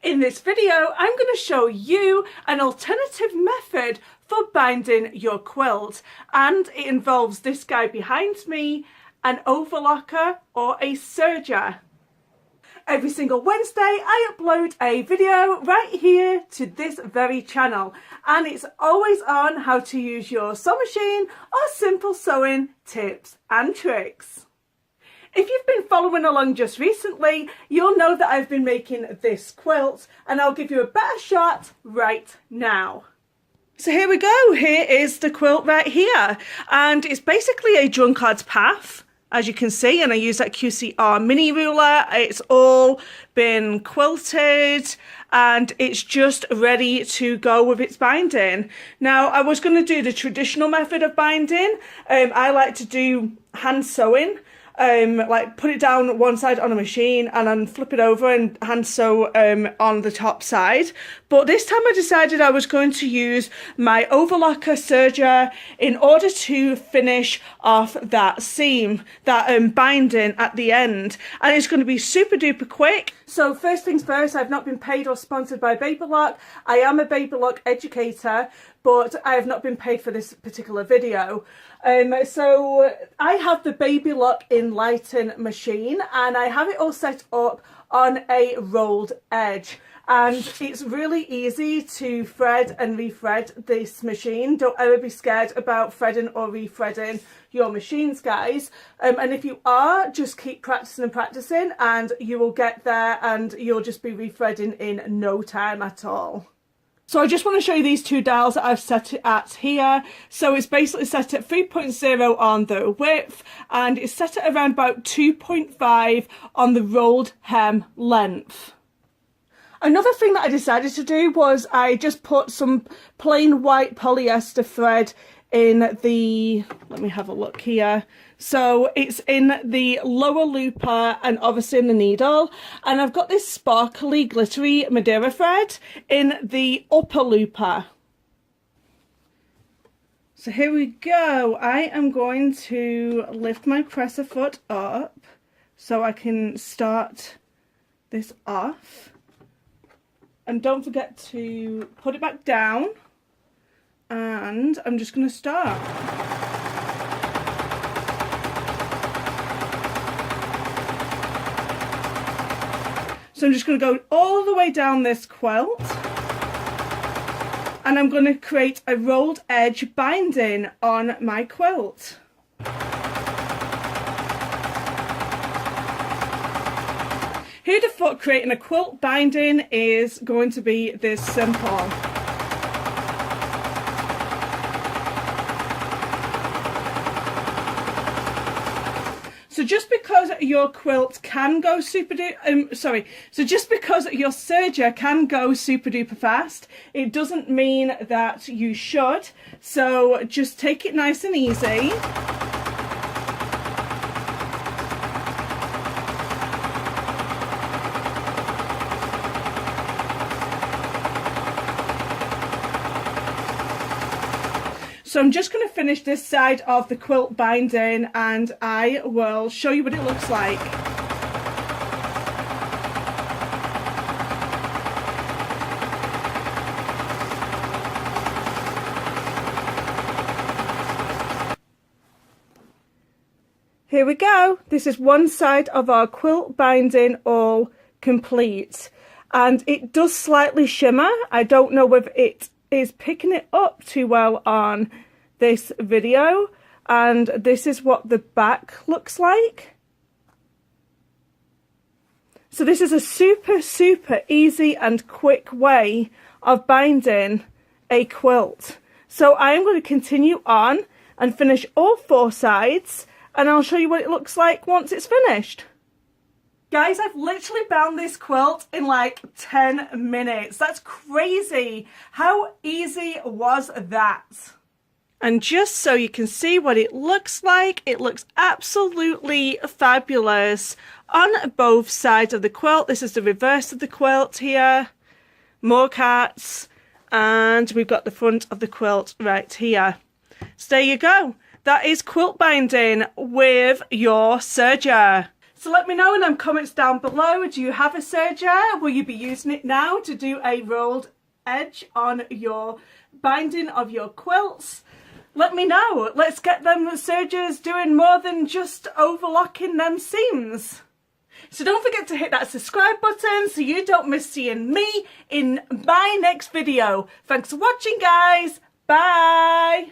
In this video, I'm going to show you an alternative method for binding your quilt, and it involves this guy behind me, an overlocker or a serger. Every single Wednesday I upload a video right here to this very channel, and it's always on how to use your sewing machine or simple sewing tips and tricks. If you've been following along just recently, you'll know that I've been making this quilt, and I'll give you a better shot right now. So here we go, here is the quilt right here, and it's basically a drunkard's path, as you can see, and I use that QCR mini ruler. It's all been quilted and it's just ready to go with its binding. Now, I was going to do the traditional method of binding. I like to do hand sewing. Like put it down one side on a machine and then flip it over and hand sew on the top side. But this time I decided I was going to use my overlocker serger in order to finish off that seam, that binding at the end. And it's going to be super duper quick. So first things first, I've not been paid or sponsored by Babylock. I am a Babylock educator, but I have not been paid for this particular video. So I have the Babylock Enlighten machine, and I have it all set up on a rolled edge, and it's really easy to thread and rethread this machine. Don't ever be scared about threading or rethreading your machines, guys, and if you are, just keep practicing and practicing and you will get there, and you'll just be rethreading in no time at all. So I just want to show you these two dials that I've set it at here. So it's basically set at 3.0 on the width, and it's set at around about 2.5 on the rolled hem length. Another thing that I decided to do was I just put some plain white polyester thread in the, let me have a look here. So it's in the lower looper and obviously in the needle, and I've got this sparkly glittery Madeira thread in the upper looper. So here we go. I am going to lift my presser foot up so I can start this off, and don't forget to put it back down, and I'm just going to start. So I'm just going to go all the way down this quilt, and I'm going to create a rolled edge binding on my quilt. Who'd have thought creating a quilt binding is going to be this simple? So just because your quilt can go just because your serger can go super duper fast, it doesn't mean that you should. So just take it nice and easy. So I'm just going to finish this side of the quilt binding, and I will show you what it looks like. Here we go. This is one side of our quilt binding all complete, and it does slightly shimmer. I don't know if it is picking it up too well on this video, and this is what the back looks like. So this is a super easy and quick way of binding a quilt. So I am going to continue on and finish all four sides, and I'll show you what it looks like once it's finished. Guys, I've literally bound this quilt in like 10 minutes. That's crazy. How easy was that? And just so you can see what it looks like, it looks absolutely fabulous on both sides of the quilt. This is the reverse of the quilt here. More cats. And we've got the front of the quilt right here. So there you go. That is quilt binding with your serger. So let me know in them comments down below, do you have a serger? Will you be using it now to do a rolled edge on your binding of your quilts? Let me know. Let's get them sergers doing more than just overlocking them seams. So don't forget to hit that subscribe button so you don't miss seeing me in my next video. Thanks for watching, guys. Bye.